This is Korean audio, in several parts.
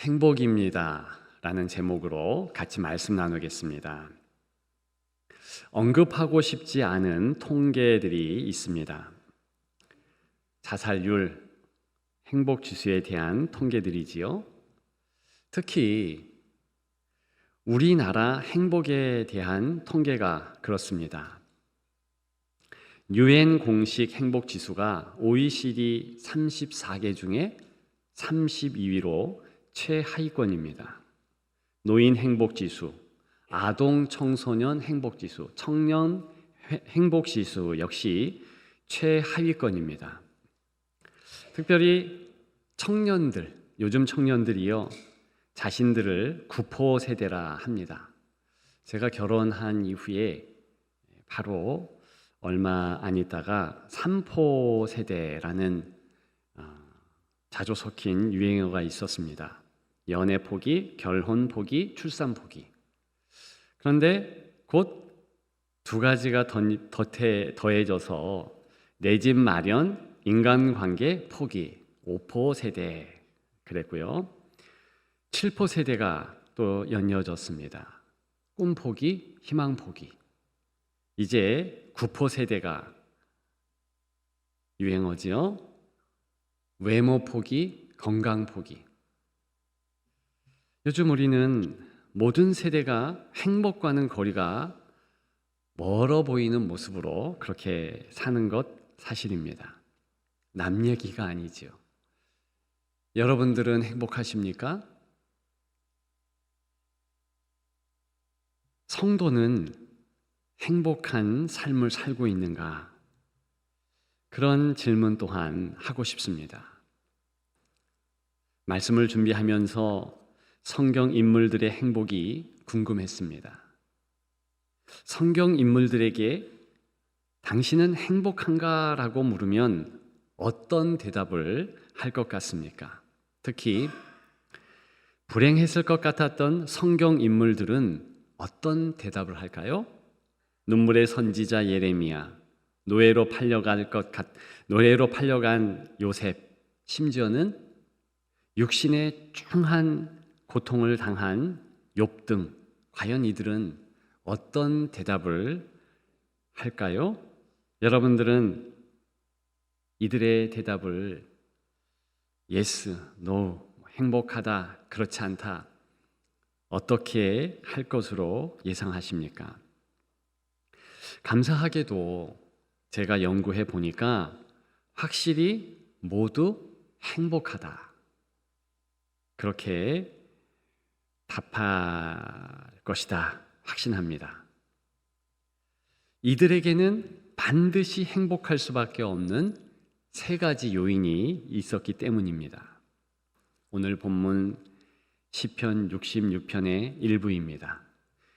행복입니다 라는 제목으로 같이 말씀 나누겠습니다. 언급하고 싶지 않은 통계들이 있습니다. 자살률, 행복지수에 대한 통계들이지요. 특히 우리나라 행복에 대한 통계가 그렇습니다. UN 공식 행복지수가 OECD 34개 중에 32위로 최하위권입니다. 노인 행복지수, 아동 청소년 행복지수, 청년 행복지수 역시 최하위권입니다. 특별히 청년들, 요즘 청년들이요, 자신들을 구포 세대라 합니다. 제가 결혼한 이후에 바로 얼마 안 있다가 삼포 세대라는 자주 섞인 유행어가 있었습니다. 연애 포기, 결혼 포기, 출산 포기. 그런데 곧 두 가지가 더해져서 내 집 마련, 인간관계 포기, 5포 세대 그랬고요. 7포 세대가 또 연이어졌습니다. 꿈 포기, 희망 포기. 이제 9포 세대가 유행어지요. 외모 포기, 건강 포기. 요즘 우리는 모든 세대가 행복과는 거리가 멀어 보이는 모습으로 그렇게 사는 것 사실입니다. 남 얘기가 아니죠. 여러분들은 행복하십니까? 성도는 행복한 삶을 살고 있는가? 그런 질문 또한 하고 싶습니다. 말씀을 준비하면서 성경 인물들의 행복이 궁금했습니다. 성경 인물들에게 당신은 행복한가? 라고 물으면 어떤 대답을 할 것 같습니까? 특히 불행했을 것 같았던 성경 인물들은 어떤 대답을 할까요? 눈물의 선지자 예레미야, 노예로 팔려간 요셉, 심지어는 육신의 중한 고통을 당한 욥 등, 과연 이들은 어떤 대답을 할까요? 여러분들은 이들의 대답을 yes, no, 행복하다, 그렇지 않다, 어떻게 할 것으로 예상하십니까? 감사하게도 제가 연구해 보니까 확실히 모두 행복하다, 그렇게 답할 것이다 확신합니다. 이들에게는 반드시 행복할 수밖에 없는 세 가지 요인이 있었기 때문입니다. 오늘 본문 시편 66편의 일부입니다.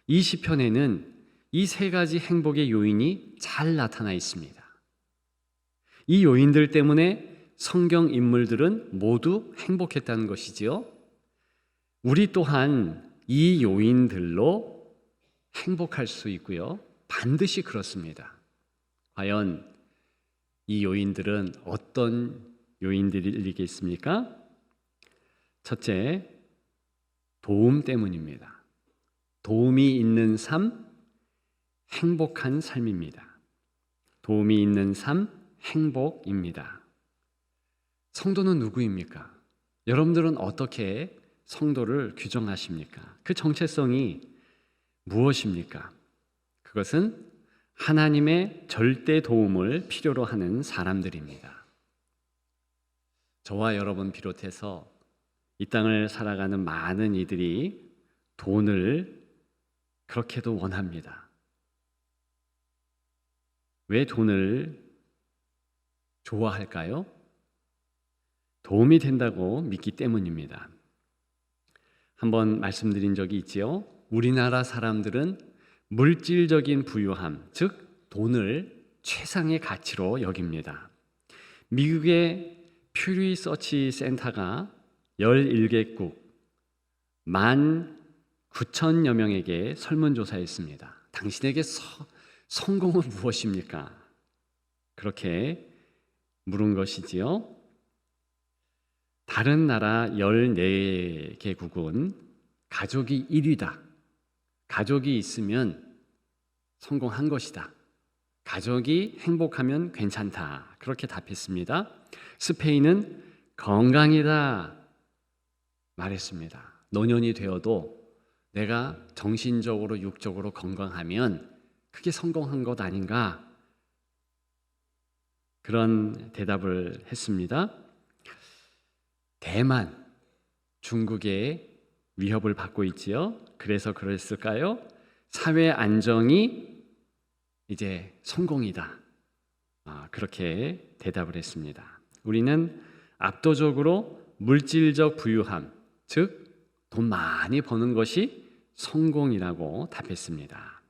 이 시편에는 이 세 가지 행복의 요인이 잘 나타나 있습니다. 이 요인들 때문에 성경 인물들은 모두 행복했다는 것이지요. 우리 또한 이 요인들로 행복할 수 있고요. 반드시 그렇습니다. 과연 이 요인들은 어떤 요인들이겠습니까? 첫째, 도움 때문입니다. 도움이 있는 삶, 행복한 삶입니다. 도움이 있는 삶, 행복입니다. 성도는 누구입니까? 여러분들은 어떻게 성도를 규정하십니까? 그 정체성이 무엇입니까? 그것은 하나님의 절대 도움을 필요로 하는 사람들입니다. 저와 여러분 비롯해서 이 땅을 살아가는 많은 이들이 돈을 그렇게도 원합니다. 왜 돈을 좋아할까요? 도움이 된다고 믿기 때문입니다. 한번 말씀드린 적이 있지요. 우리나라 사람들은 물질적인 부유함, 즉 돈을 최상의 가치로 여깁니다. 미국의 퓨 리서치 센터가 11개국 19,000여 명에게 설문조사했습니다. 당신에게 성공은 무엇입니까? 그렇게 물은 것이지요. 다른 나라 14개국은 가족이 1위다. 가족이 있으면 성공한 것이다. 가족이 행복하면 괜찮다. 그렇게 답했습니다. 스페인은 건강이다 말했습니다. 노년이 되어도 내가 정신적으로 육적으로 건강하면 그게 성공한 것 아닌가? 그런 대답을 했습니다. 대만, 중국의 위협을 받고 있지요. 그래서 그랬을까요? 사회 안정이 이제 성공이다. 그렇게 대답을 했습니다. 우리는 압도적으로 물질적 부유함, 즉 돈 많이 버는 것이 성공이라고 답했습니다.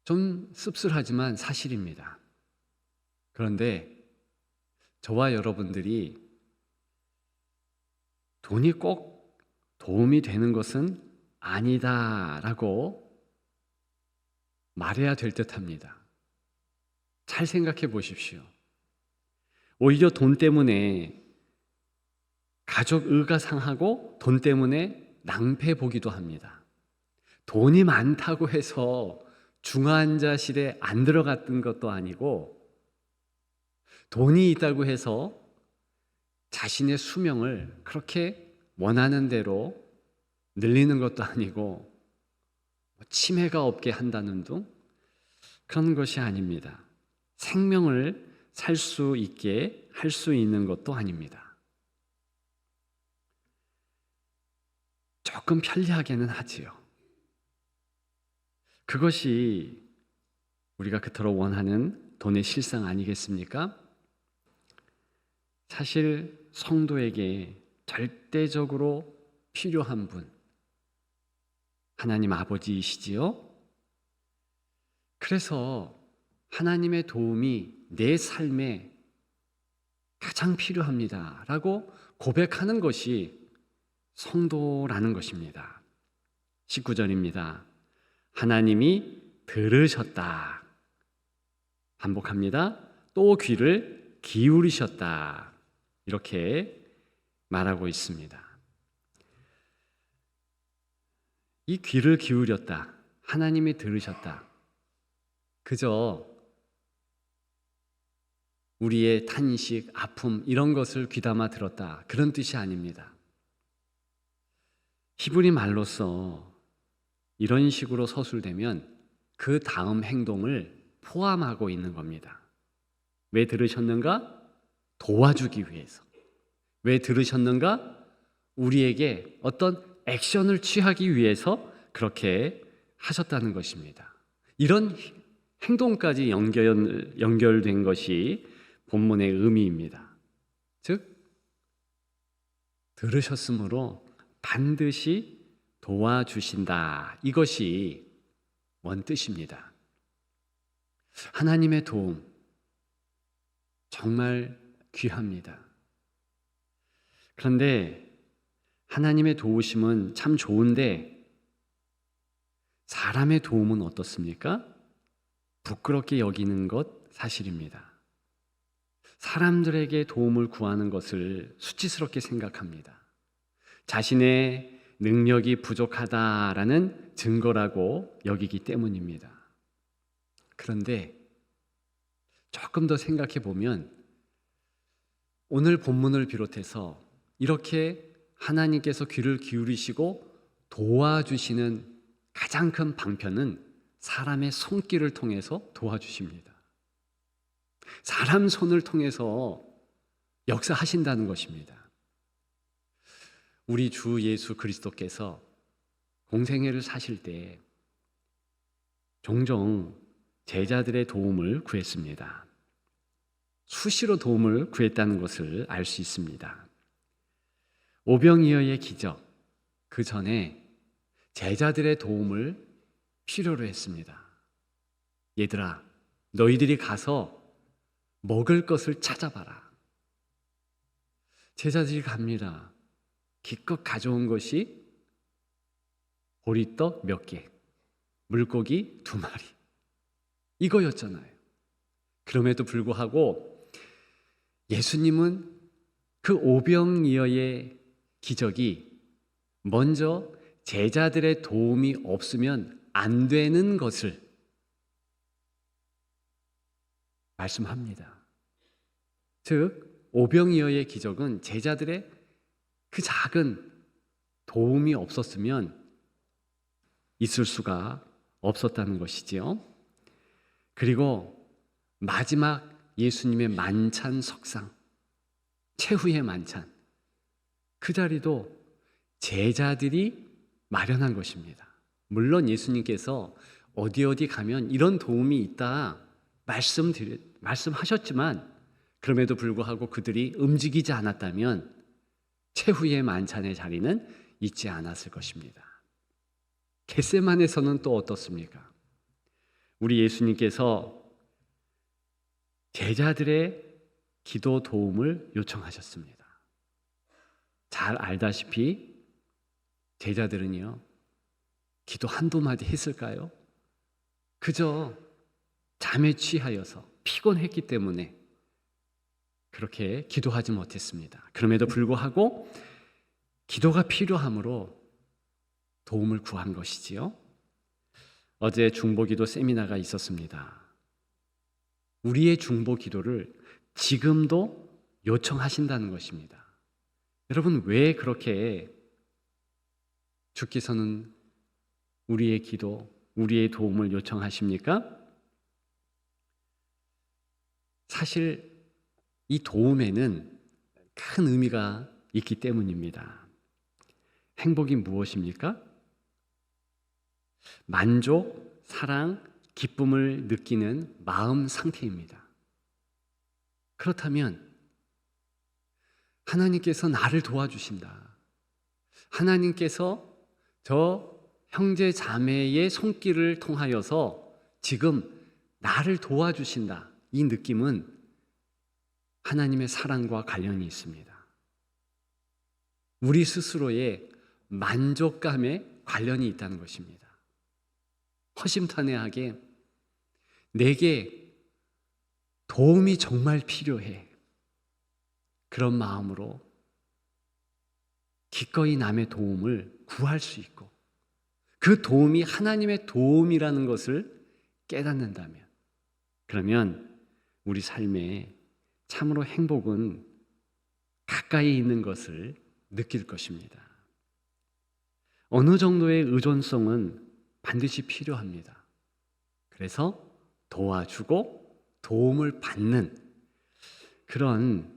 좀 씁쓸하지만 사실입니다. 그런데 저와 여러분들이 돈이 꼭 도움이 되는 것은 아니다라고 말해야 될 듯합니다. 잘 생각해 보십시오. 오히려 돈 때문에 가족 의가 상하고 돈 때문에 낭패 보기도 합니다. 돈이 많다고 해서 중환자실에 안 들어갔던 것도 아니고, 돈이 있다고 해서 자신의 수명을 그렇게 원하는 대로 늘리는 것도 아니고 치매가 없게 한다는 등 그런 것이 아닙니다. 생명을 살 수 있게 할 수 있는 것도 아닙니다. 조금 편리하게는 하지요. 그것이 우리가 그토록 원하는 돈의 실상 아니겠습니까? 사실 성도에게 절대적으로 필요한 분, 하나님 아버지이시지요. 그래서 하나님의 도움이 내 삶에 가장 필요합니다 라고 고백하는 것이 성도라는 것입니다. 19절입니다. 하나님이 들으셨다. 반복합니다. 또 귀를 기울이셨다. 이렇게 말하고 있습니다. 이 귀를 기울였다. 하나님이 들으셨다. 그저 우리의 탄식, 아픔 이런 것을 귀담아 들었다. 그런 뜻이 아닙니다. 히브리 말로서 이런 식으로 서술되면 그 다음 행동을 포함하고 있는 겁니다. 왜 들으셨는가? 도와주기 위해서. 왜 들으셨는가? 우리에게 어떤 액션을 취하기 위해서 그렇게 하셨다는 것입니다. 이런 행동까지 연결된 것이 본문의 의미입니다. 즉, 들으셨으므로 반드시 도와주신다. 이것이 원뜻입니다. 하나님의 도움 정말 귀합니다. 그런데 하나님의 도우심은 참 좋은데 사람의 도움은 어떻습니까? 부끄럽게 여기는 것 사실입니다. 사람들에게 도움을 구하는 것을 수치스럽게 생각합니다. 자신의 능력이 부족하다라는 증거라고 여기기 때문입니다. 그런데 조금 더 생각해 보면 오늘 본문을 비롯해서 이렇게 하나님께서 귀를 기울이시고 도와주시는 가장 큰 방편은 사람의 손길을 통해서 도와주십니다. 사람 손을 통해서 역사하신다는 것입니다. 우리 주 예수 그리스도께서 공생애를 사실 때 종종 제자들의 도움을 구했습니다. 수시로 도움을 구했다는 것을 알 수 있습니다. 오병이어의 기적, 그 전에 제자들의 도움을 필요로 했습니다. 얘들아, 너희들이 가서 먹을 것을 찾아봐라. 제자들이 갑니다. 기껏 가져온 것이 보리떡 몇 개, 물고기 2마리 이거였잖아요. 그럼에도 불구하고 예수님은 그 오병이어의 기적이 먼저 제자들의 도움이 없으면 안 되는 것을 말씀합니다. 즉, 오병이어의 기적은 제자들의 그 작은 도움이 없었으면 있을 수가 없었다는 것이지요. 그리고 마지막 예수님의 만찬 석상, 최후의 만찬, 그 자리도 제자들이 마련한 것입니다. 물론 예수님께서 어디 가면 이런 도움이 있다 말씀하셨지만 그럼에도 불구하고 그들이 움직이지 않았다면 최후의 만찬의 자리는 있지 않았을 것입니다. 겟세마네에서는 또 어떻습니까? 우리 예수님께서 제자들의 기도 도움을 요청하셨습니다. 잘 알다시피 제자들은요, 기도 한두 마디 했을까요? 그저 잠에 취하여서 피곤했기 때문에 그렇게 기도하지 못했습니다. 그럼에도 불구하고 기도가 필요하므로 도움을 구한 것이지요. 어제 중보기도 세미나가 있었습니다. 우리의 중보기도를 지금도 요청하신다는 것입니다. 여러분, 왜 그렇게 주께서는 우리의 기도, 우리의 도움을 요청하십니까? 사실 이 도움에는 큰 의미가 있기 때문입니다. 행복이 무엇입니까? 만족, 사랑, 기쁨을 느끼는 마음 상태입니다. 그렇다면 하나님께서 나를 도와주신다. 하나님께서 저 형제 자매의 손길을 통하여서 지금 나를 도와주신다. 이 느낌은 하나님의 사랑과 관련이 있습니다. 우리 스스로의 만족감에 관련이 있다는 것입니다. 허심탄회하게 내게 도움이 정말 필요해. 그런 마음으로 기꺼이 남의 도움을 구할 수 있고 그 도움이 하나님의 도움이라는 것을 깨닫는다면 그러면 우리 삶에 참으로 행복은 가까이 있는 것을 느낄 것입니다. 어느 정도의 의존성은 반드시 필요합니다. 그래서 도와주고 도움을 받는 그런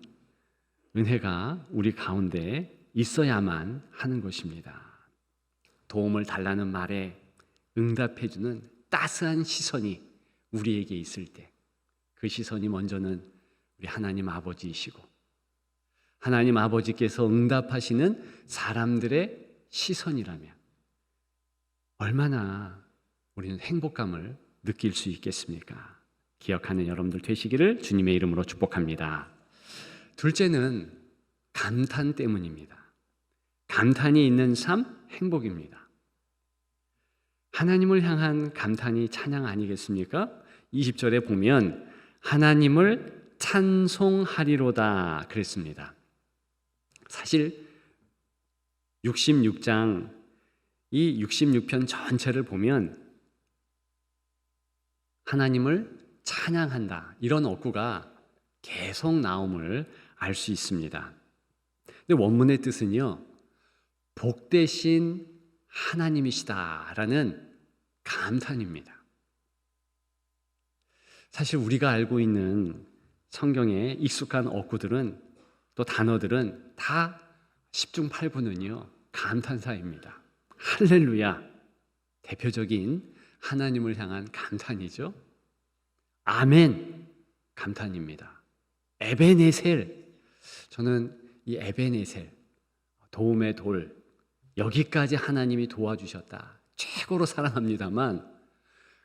은혜가 우리 가운데 있어야만 하는 것입니다. 도움을 달라는 말에 응답해주는 따스한 시선이 우리에게 있을 때 그 시선이 먼저는 우리 하나님 아버지이시고 하나님 아버지께서 응답하시는 사람들의 시선이라면 얼마나 우리는 행복감을 느낄 수 있겠습니까? 기억하는 여러분들 되시기를 주님의 이름으로 축복합니다. 둘째는 감탄 때문입니다. 감탄이 있는 삶, 행복입니다. 하나님을 향한 감탄이 찬양 아니겠습니까? 20절에 보면 하나님을 찬송하리로다 그랬습니다. 사실 66장 이 66편 전체를 보면 하나님을 찬양한다 이런 어구가 계속 나옴을 알 수 있습니다. 근데 원문의 뜻은요, 복되신 하나님이시다라는 감탄입니다. 사실 우리가 알고 있는 성경의 익숙한 어구들은 또 단어들은 다 10중 8구는요 감탄사입니다. 할렐루야 대표적인 하나님을 향한 감탄이죠. 아멘 감탄입니다. 에베네셀, 저는 이 에베네셀 도움의 돌, 여기까지 하나님이 도와주셨다 최고로 사랑합니다만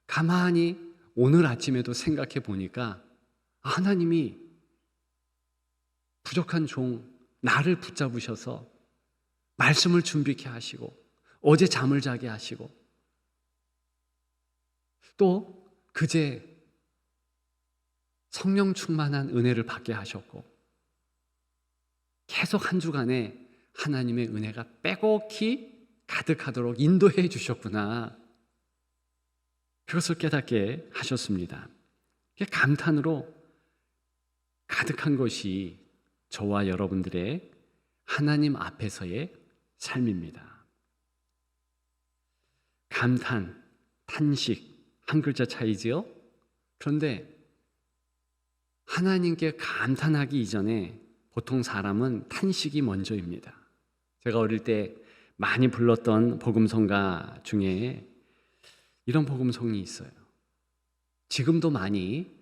가만히 오늘 아침에도 생각해 보니까 하나님이 부족한 종 나를 붙잡으셔서 말씀을 준비케 하시고 어제 잠을 자게 하시고 또 그제 성령 충만한 은혜를 받게 하셨고 계속 한 주간에 하나님의 은혜가 빼곡히 가득하도록 인도해 주셨구나. 그것을 깨닫게 하셨습니다. 감탄으로 가득한 것이 저와 여러분들의 하나님 앞에서의 삶입니다. 감탄, 탄식, 한 글자 차이지요? 그런데 하나님께 감탄하기 이전에 보통 사람은 탄식이 먼저입니다. 제가 어릴 때 많이 불렀던 복음성가 중에 이런 복음성이 있어요. 지금도 많이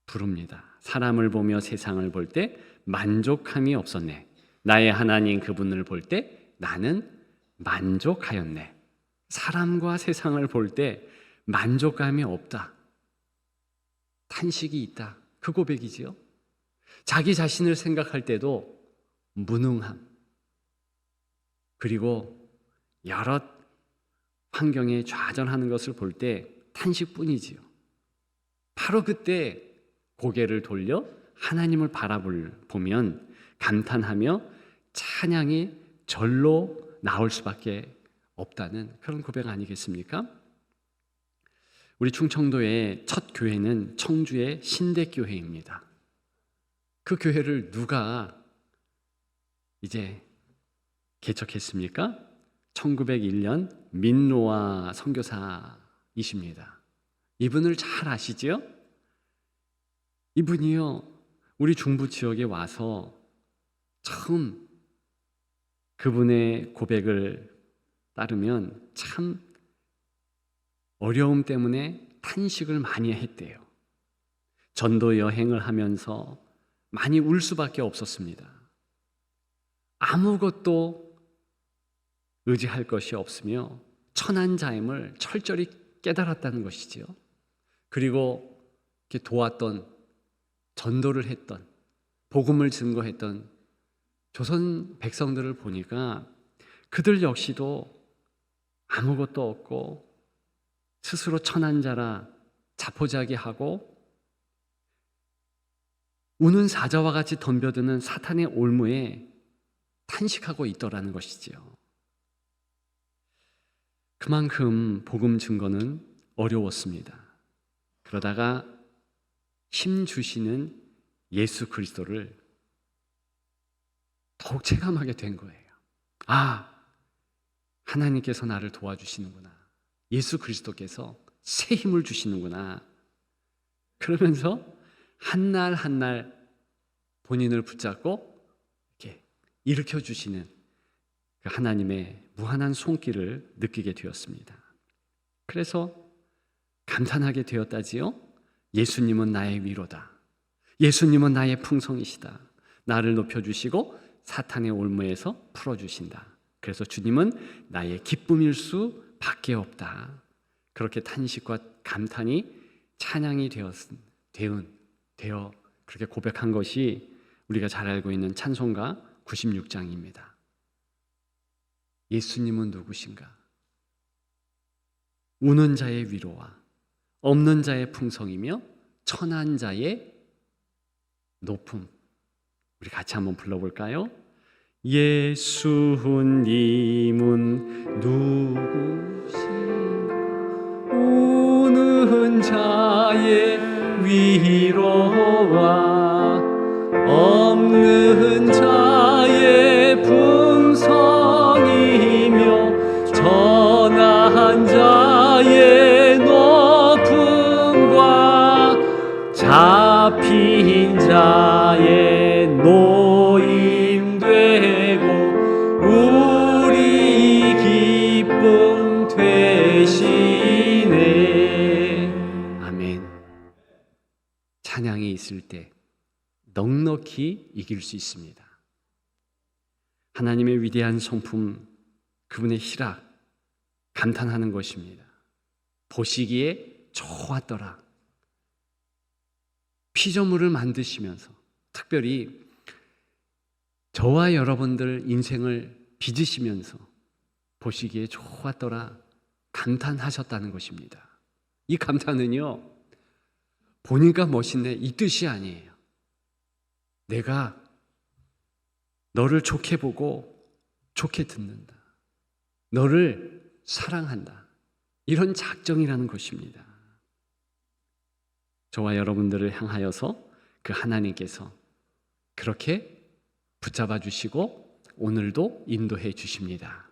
부릅니다. 사람을 보며 세상을 볼 때 만족함이 없었네. 나의 하나님 그분을 볼 때 나는 만족하였네. 사람과 세상을 볼 때 만족감이 없다. 탄식이 있다. 그 고백이지요. 자기 자신을 생각할 때도 무능함, 그리고 여러 환경에 좌절하는 것을 볼 때 탄식뿐이지요. 바로 그때 고개를 돌려 하나님을 바라보면 감탄하며 찬양이 절로 나올 수밖에 없다는 그런 고백 아니겠습니까? 우리 충청도의 첫 교회는 청주의 신대교회입니다. 그 교회를 누가 이제 개척했습니까? 1901년 민노아 선교사이십니다. 이분을 잘 아시죠? 이분이요, 우리 중부 지역에 와서 처음 그분의 고백을 따르면 참 어려움 때문에 탄식을 많이 했대요. 전도 여행을 하면서 많이 울 수밖에 없었습니다. 아무것도 의지할 것이 없으며 천한자임을 철저히 깨달았다는 것이지요. 그리고 이렇게 도왔던, 전도를 했던, 복음을 증거했던 조선 백성들을 보니까 그들 역시도 아무것도 없고 스스로 천한자라 자포자기하고 우는 사자와 같이 덤벼드는 사탄의 올무에 탄식하고 있더라는 것이지요. 그만큼 복음 증거는 어려웠습니다. 그러다가 힘 주시는 예수 그리스도를 더욱 체감하게 된 거예요. 아, 하나님께서 나를 도와주시는구나. 예수 그리스도께서 새 힘을 주시는구나. 그러면서 한 날 한 날 본인을 붙잡고 이렇게 일으켜 주시는 그 하나님의 무한한 손길을 느끼게 되었습니다. 그래서 감탄하게 되었다지요. 예수님은 나의 위로다. 예수님은 나의 풍성이시다. 나를 높여주시고 사탄의 올무에서 풀어주신다. 그래서 주님은 나의 기쁨일 수밖에 없다. 그렇게 탄식과 감탄이 찬양이 되어 그렇게 고백한 것이 우리가 잘 알고 있는 찬송가 96장입니다. 예수님은 누구신가? 우는 자의 위로와 없는 자의 풍성이며 천한 자의 높음. 우리 같이 한번 불러볼까요? 예수님은 누구신가? 우는 자의 위로와 없는 자의 풍성이며 천한 자의 높음과 잡힌 자의 노임 되고 우리 기쁨 되시네. 아멘. 찬양이 있을 때 넉넉히 이길 수 있습니다. 하나님의 위대한 성품, 그분의 희락 감탄하는 것입니다. 보시기에 좋았더라. 피조물을 만드시면서 특별히 저와 여러분들 인생을 빚으시면서 보시기에 좋았더라 감탄하셨다는 것입니다. 이 감탄은요, 보니까 멋있네 이 뜻이 아니에요. 내가 너를 좋게 보고 좋게 듣는다. 너를 사랑한다. 이런 작정이라는 것입니다. 저와 여러분들을 향하여서 그 하나님께서 그렇게 붙잡아 주시고 오늘도 인도해 주십니다.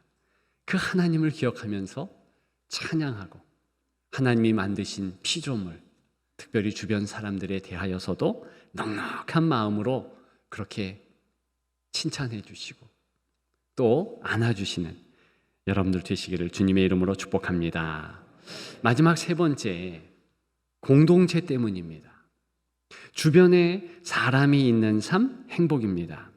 그 하나님을 기억하면서 찬양하고 하나님이 만드신 피조물, 특별히 주변 사람들에 대하여서도 넉넉한 마음으로 그렇게 칭찬해 주시고 또 안아주시는 여러분들 되시기를 주님의 이름으로 축복합니다. 마지막 세 번째, 공동체 때문입니다. 주변에 사람이 있는 삶, 행복입니다.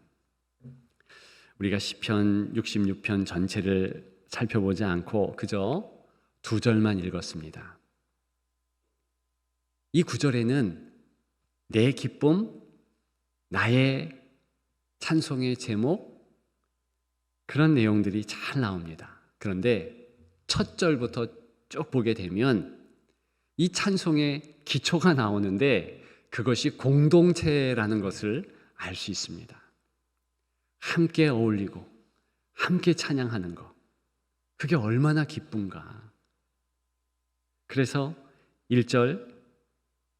우리가 시편 66편 전체를 살펴보지 않고 그저 2절만 읽었습니다. 이 9절에는 내 기쁨, 나의 찬송의 제목, 그런 내용들이 잘 나옵니다. 그런데 첫 절부터 쭉 보게 되면 이 찬송의 기초가 나오는데 그것이 공동체라는 것을 알 수 있습니다. 함께 어울리고 함께 찬양하는 것, 그게 얼마나 기쁜가. 그래서 1절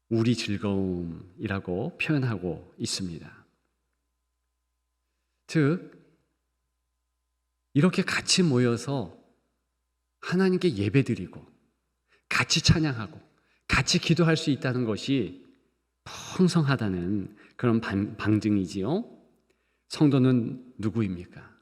우리 즐거움이라고 표현하고 있습니다. 즉 이렇게 같이 모여서 하나님께 예배드리고 같이 찬양하고 같이 기도할 수 있다는 것이 풍성하다는 그런 방증이지요. 성도는 누구입니까?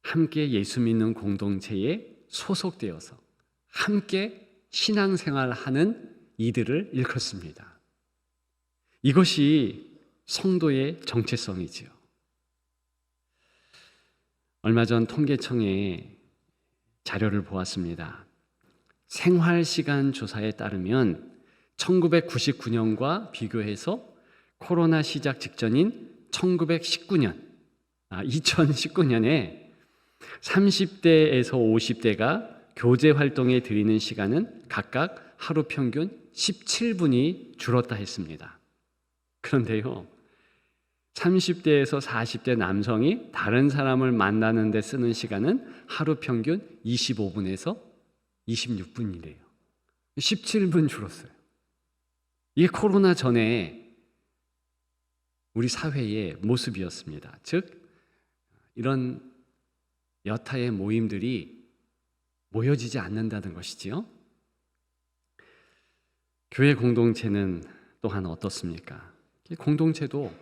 함께 예수 믿는 공동체에 소속되어서 함께 신앙생활하는 이들을 일컫습니다. 이것이 성도의 정체성이지요. 얼마 전 통계청의 자료를 보았습니다. 생활시간 조사에 따르면 1999년과 비교해서 코로나 시작 직전인 2019년에 30대에서 50대가 교제 활동에 들이는 시간은 각각 하루 평균 17분이 줄었다 했습니다. 그런데요, 30대에서 40대 남성이 다른 사람을 만나는 데 쓰는 시간은 하루 평균 25분에서 26분이래요. 17분 줄었어요. 이게 코로나 전에 우리 사회의 모습이었습니다. 즉 이런 여타의 모임들이 모여지지 않는다는 것이지요. 교회 공동체는 또한 어떻습니까? 공동체도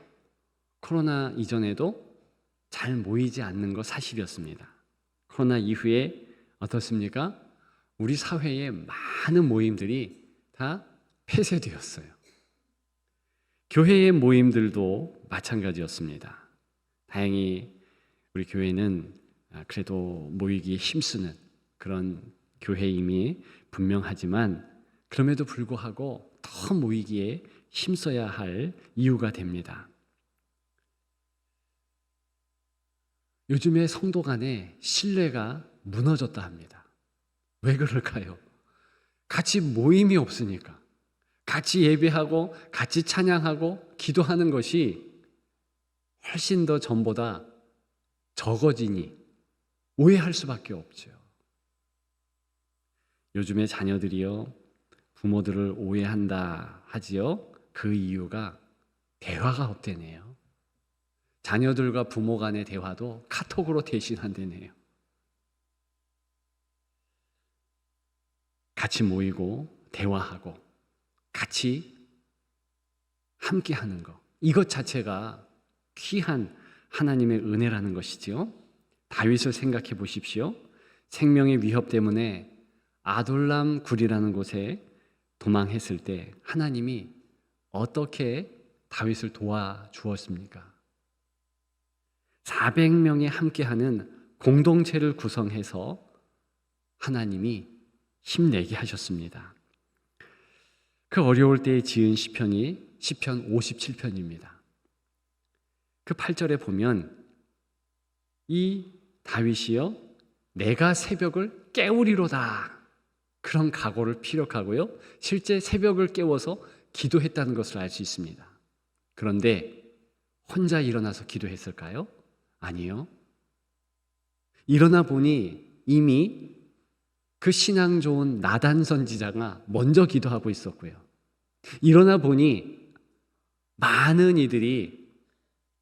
코로나 이전에도 잘 모이지 않는 것 사실이었습니다. 코로나 이후에 어떻습니까? 우리 사회의 많은 모임들이 다 폐쇄되었어요. 교회의 모임들도 마찬가지였습니다. 다행히 우리 교회는 그래도 모이기에 힘쓰는 그런 교회임이 분명하지만 그럼에도 불구하고 더 모이기에 힘써야 할 이유가 됩니다. 요즘에 성도 간의 신뢰가 무너졌다 합니다. 왜 그럴까요? 같이 모임이 없으니까. 같이 예배하고 같이 찬양하고 기도하는 것이 훨씬 더 전보다 적어지니 오해할 수밖에 없죠. 요즘에 자녀들이요, 부모들을 오해한다 하지요. 그 이유가 대화가 없대네요. 자녀들과 부모 간의 대화도 카톡으로 대신한대네요. 같이 모이고 대화하고 같이 함께하는 것, 이것 자체가 귀한 하나님의 은혜라는 것이지요. 다윗을 생각해 보십시오. 생명의 위협 때문에 아둘람 굴이라는 곳에 도망했을 때 하나님이 어떻게 다윗을 도와주었습니까? 400명이 함께하는 공동체를 구성해서 하나님이 힘내게 하셨습니다. 그 어려울 때에 지은 시편이 시편 57편입니다. 그 8절에 보면 이 다윗이요, 내가 새벽을 깨우리로다, 그런 각오를 피력하고요, 실제 새벽을 깨워서 기도했다는 것을 알 수 있습니다. 그런데 혼자 일어나서 기도했을까요? 아니요. 일어나 보니 이미 그 신앙 좋은 나단 선지자가 먼저 기도하고 있었고요. 일어나 보니 많은 이들이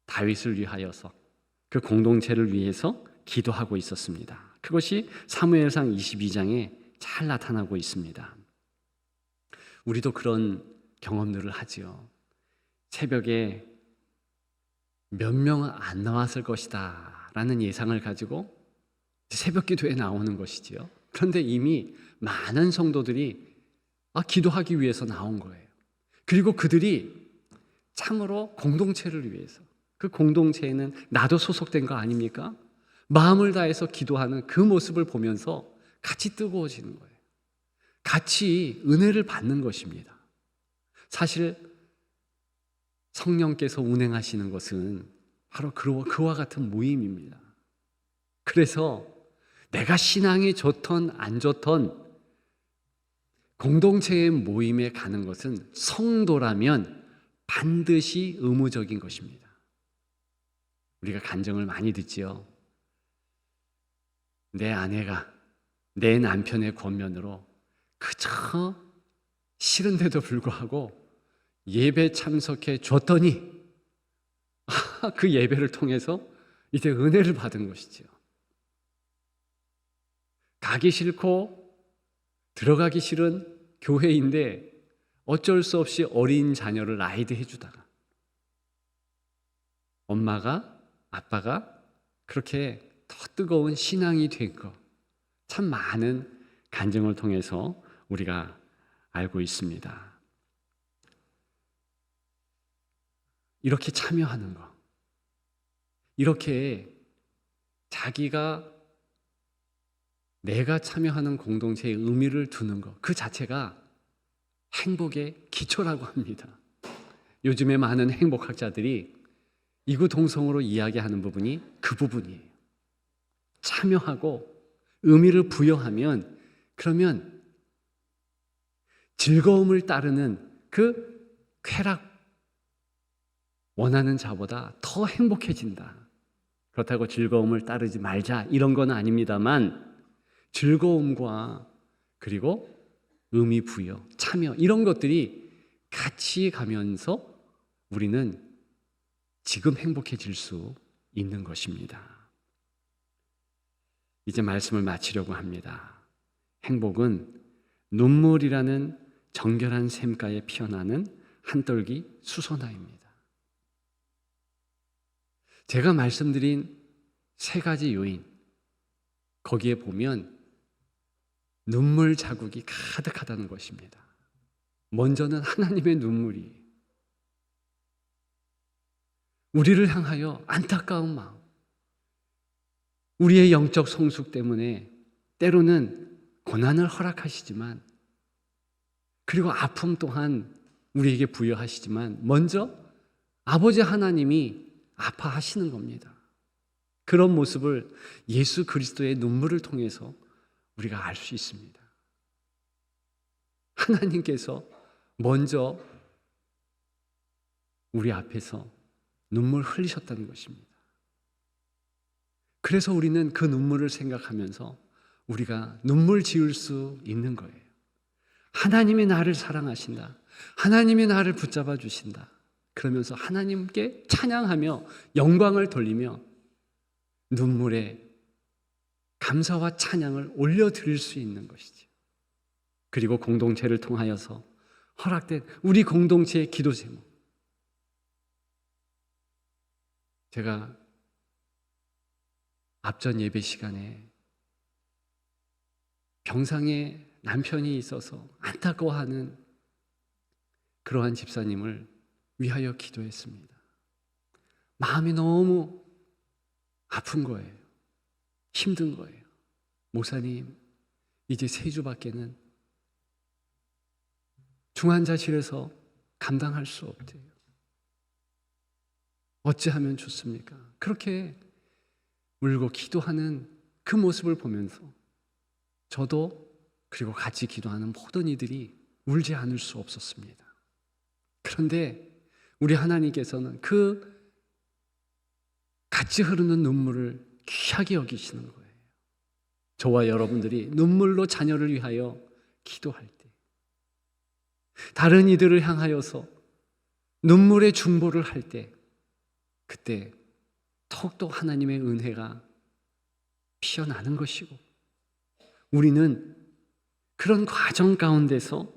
다윗을 위하여서 그 공동체를 위해서 기도하고 있었습니다. 그것이 사무엘상 22장에 잘 나타나고 있습니다. 우리도 그런 경험들을 하지요. 새벽에 몇 명은 안 나왔을 것이다 라는 예상을 가지고 새벽 기도에 나오는 것이지요. 그런데 이미 많은 성도들이 기도하기 위해서 나온 거예요. 그리고 그들이 참으로 공동체를 위해서, 그 공동체에는 나도 소속된 거 아닙니까? 마음을 다해서 기도하는 그 모습을 보면서 같이 뜨거워지는 거예요. 같이 은혜를 받는 것입니다. 사실 성령께서 운행하시는 것은 바로 그와 같은 모임입니다. 그래서 내가 신앙이 좋던 안 좋던 공동체의 모임에 가는 것은 성도라면 반드시 의무적인 것입니다. 우리가 간증을 많이 듣지요. 내 아내가 내 남편의 권면으로 그저 싫은데도 불구하고 예배 참석해 줬더니 그 예배를 통해서 이제 은혜를 받은 것이지요. 가기 싫고 들어가기 싫은 교회인데 어쩔 수 없이 어린 자녀를 라이드 해주다가 엄마가 아빠가 그렇게 더 뜨거운 신앙이 된 것, 참 많은 간증을 통해서 우리가 알고 있습니다. 이렇게 참여하는 것, 이렇게 자기가 내가 참여하는 공동체에 의미를 두는 것, 그 자체가 행복의 기초라고 합니다. 요즘에 많은 행복학자들이 이구동성으로 이야기하는 부분이 그 부분이에요. 참여하고 의미를 부여하면, 그러면 즐거움을 따르는 그 쾌락 원하는 자보다 더 행복해진다. 그렇다고 즐거움을 따르지 말자 이런 건 아닙니다만, 즐거움과 그리고 의미 부여, 참여 이런 것들이 같이 가면서 우리는 지금 행복해질 수 있는 것입니다. 이제 말씀을 마치려고 합니다. 행복은 눈물이라는 정결한 샘가에 피어나는 한떨기 수선화입니다. 제가 말씀드린 세 가지 요인, 거기에 보면 눈물 자국이 가득하다는 것입니다. 먼저는 하나님의 눈물이, 우리를 향하여 안타까운 마음, 우리의 영적 성숙 때문에 때로는 고난을 허락하시지만, 그리고 아픔 또한 우리에게 부여하시지만 먼저 아버지 하나님이 아파하시는 겁니다. 그런 모습을 예수 그리스도의 눈물을 통해서 우리가 알 수 있습니다. 하나님께서 먼저 우리 앞에서 눈물 흘리셨다는 것입니다. 그래서 우리는 그 눈물을 생각하면서 우리가 눈물 지을 수 있는 거예요. 하나님이 나를 사랑하신다. 하나님이 나를 붙잡아 주신다. 그러면서 하나님께 찬양하며 영광을 돌리며 눈물에 감사와 찬양을 올려드릴 수 있는 것이죠. 그리고 공동체를 통하여서 허락된 우리 공동체의 기도 제목, 제가 앞전 예배 시간에 병상에 남편이 있어서 안타까워하는 그러한 집사님을 위하여 기도했습니다. 마음이 너무 아픈 거예요. 힘든 거예요. 목사님, 이제 3주밖에는 중환자실에서 감당할 수 없대요. 어찌하면 좋습니까? 그렇게 울고 기도하는 그 모습을 보면서 저도 그리고 같이 기도하는 모든 이들이 울지 않을 수 없었습니다. 그런데 우리 하나님께서는 그 같이 흐르는 눈물을 귀하게 여기시는 거예요. 저와 여러분들이 눈물로 자녀를 위하여 기도할 때, 다른 이들을 향하여서 눈물의 중보를 할 때, 그때 더욱더 하나님의 은혜가 피어나는 것이고, 우리는 그런 과정 가운데서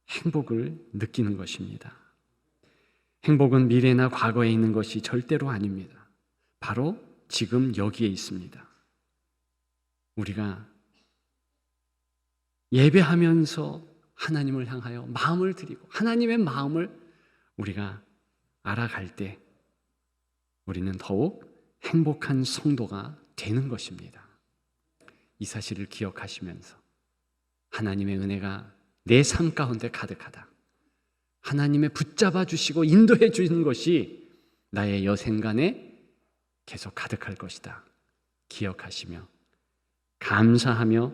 행복을 느끼는 것입니다. 행복은 미래나 과거에 있는 것이 절대로 아닙니다. 바로 지금 여기에 있습니다. 우리가 예배하면서 하나님을 향하여 마음을 드리고 하나님의 마음을 우리가 알아갈 때 우리는 더욱 행복한 성도가 되는 것입니다. 이 사실을 기억하시면서 하나님의 은혜가 내 삶 가운데 가득하다, 하나님의 붙잡아 주시고 인도해 주는 것이 나의 여생간에 계속 가득할 것이다 기억하시며 감사하며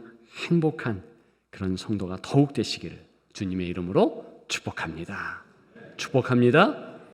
행복한 그런 성도가 더욱 되시기를 주님의 이름으로 축복합니다. 축복합니다.